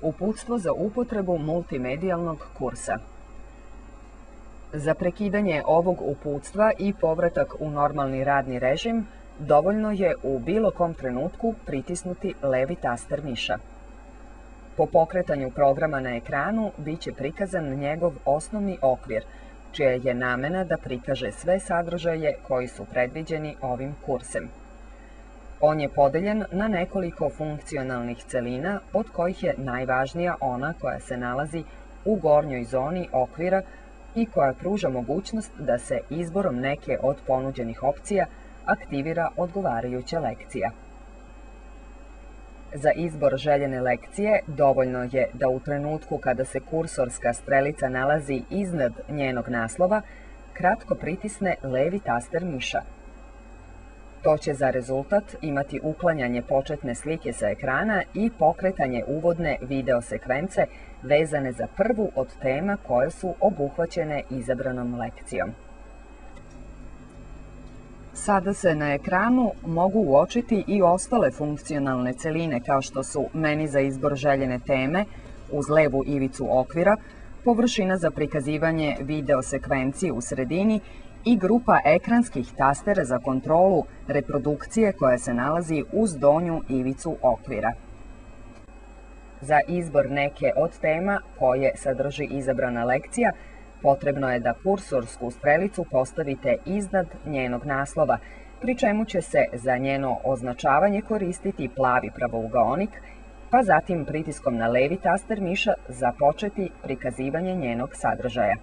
Uputstvo za upotrebu multimedijalnog kursa. Za prekidanje ovog uputstva i povratak u normalni radni režim dovoljno je u bilo kom trenutku pritisnuti levi taster miša. Po pokretanju programa na ekranu biće prikazan njegov osnovni okvir, čija je namena da prikaže sve sadržaje koji su predviđeni ovim kursem. On je podeljen na nekoliko funkcionalnih celina, od kojih je najvažnija ona koja se nalazi u gornjoj zoni okvira i koja pruža mogućnost da se izborom neke od ponuđenih opcija aktivira odgovarajuća lekcija. Za izbor željene lekcije dovoljno je da u trenutku kada se kursorska strelica nalazi iznad njenog naslova, kratko pritisne levi taster miša. To će za rezultat imati uklanjanje početne slike sa ekrana i pokretanje uvodne video sekvence vezane za prvu od tema koje su obuhvaćene izabranom lekcijom. Sada se na ekranu mogu uočiti i ostale funkcionalne celine kao što su meni za izbor željene teme uz levu ivicu okvira, površina za prikazivanje video sekvencije u sredini i grupa ekranskih tastera za kontrolu reprodukcije koja se nalazi uz donju ivicu okvira. Za izbor neke od tema koje sadrži izabrana lekcija, potrebno je da kursorsku strelicu postavite iznad njenog naslova, pri čemu će se za njeno označavanje koristiti plavi pravougaonik, pa zatim pritiskom na levi taster miša započeti prikazivanje njenog sadržaja.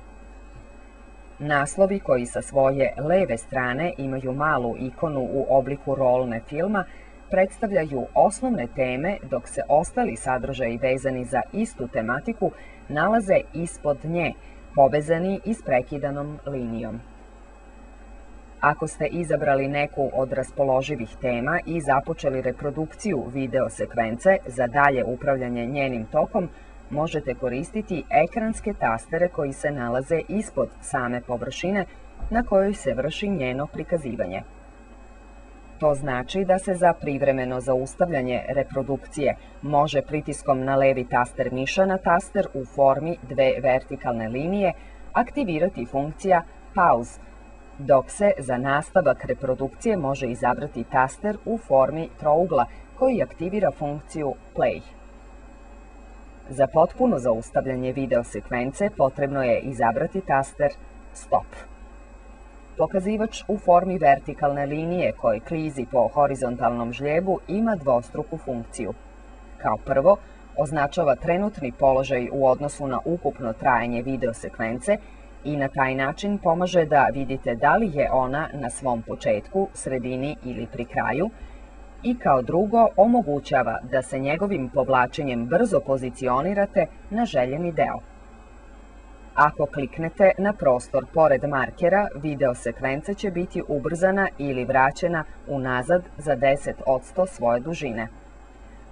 Naslovi koji sa svoje leve strane imaju malu ikonu u obliku rolne filma predstavljaju osnovne teme, dok se ostali sadržaji vezani za istu tematiku nalaze ispod nje, povezani isprekidanom linijom. Ako ste izabrali neku od raspoloživih tema i započeli reprodukciju video sekvence za dalje upravljanje njenim tokom, možete koristiti ekranske tastere koji se nalaze ispod same površine na kojoj se vrši njeno prikazivanje. To znači da se za privremeno zaustavljanje reprodukcije može pritiskom na levi taster miša na taster u formi dve vertikalne linije aktivirati funkcija Pause, dok se za nastavak reprodukcije može izabrati taster u formi trougla koji aktivira funkciju Play. Za potpuno zaustavljanje video sekvence potrebno je izabrati taster Stop. Pokazivač u formi vertikalne linije koji klizi po horizontalnom žljebu ima dvostruku funkciju. Kao prvo, označava trenutni položaj u odnosu na ukupno trajanje video sekvence i na taj način pomaže da vidite da li je ona na svom početku, sredini ili pri kraju, i kao drugo omogućava da se njegovim povlačenjem brzo pozicionirate na željeni deo. Ako kliknete na prostor pored markera, video sekvenca će biti ubrzana ili vraćena unazad za 10% svoje dužine.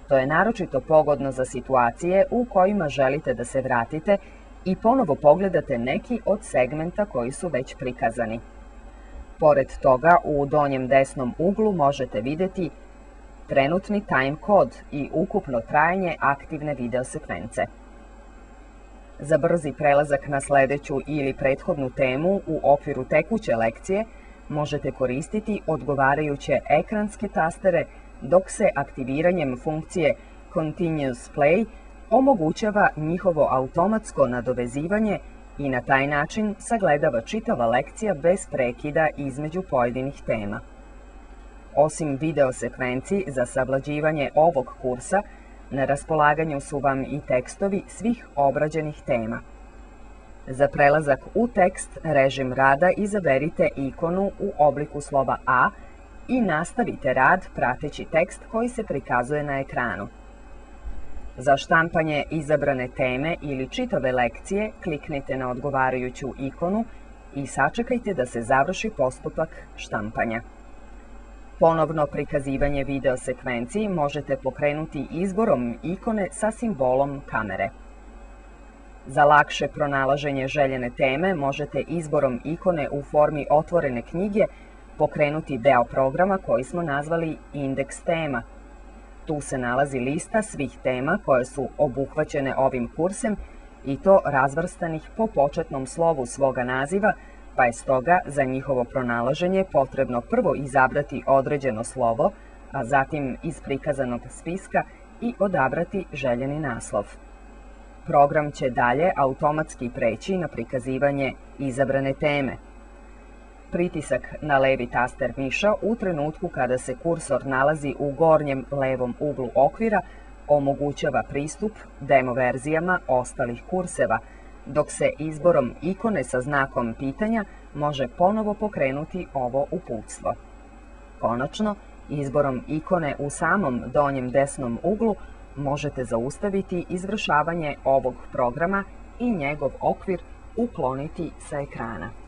To je naročito pogodno za situacije u kojima želite da se vratite i ponovo pogledate neki od segmenta koji su već prikazani. Pored toga, u donjem desnom uglu možete vidjeti trenutni time kod i ukupno trajanje aktivne video sekvence. Za brzi prelazak na sledeću ili prethodnu temu u okviru tekuće lekcije možete koristiti odgovarajuće ekranske tastere, dok se aktiviranjem funkcije Continuous Play omogućava njihovo automatsko nadovezivanje i na taj način sagledava čitava lekcija bez prekida između pojedinih tema. Osim video sekvenci za savlađivanje ovog kursa, na raspolaganju su vam i tekstovi svih obrađenih tema. Za prelazak u tekst režim rada izaberite ikonu u obliku slova A i nastavite rad prateći tekst koji se prikazuje na ekranu. Za štampanje izabrane teme ili čitave lekcije kliknite na odgovarajuću ikonu i sačekajte da se završi postupak štampanja. Ponovno prikazivanje video sekvenciji možete pokrenuti izborom ikone sa simbolom kamere. Za lakše pronalaženje željene teme možete izborom ikone u formi otvorene knjige pokrenuti deo programa koji smo nazvali indeks tema. Tu se nalazi lista svih tema koje su obuhvaćene ovim kursem i to razvrstanih po početnom slovu svoga naziva, pa je stoga za njihovo pronalaženje potrebno prvo izabrati određeno slovo, a zatim iz prikazanog spiska i odabrati željeni naslov. Program će dalje automatski preći na prikazivanje izabrane teme. Pritisak na levi taster miša u trenutku kada se kursor nalazi u gornjem levom uglu okvira omogućava pristup demo verzijama ostalih kurseva, dok se izborom ikone sa znakom pitanja može ponovo pokrenuti ovo uputstvo. Konačno, izborom ikone u samom donjem desnom uglu možete zaustaviti izvršavanje ovog programa i njegov okvir ukloniti sa ekrana.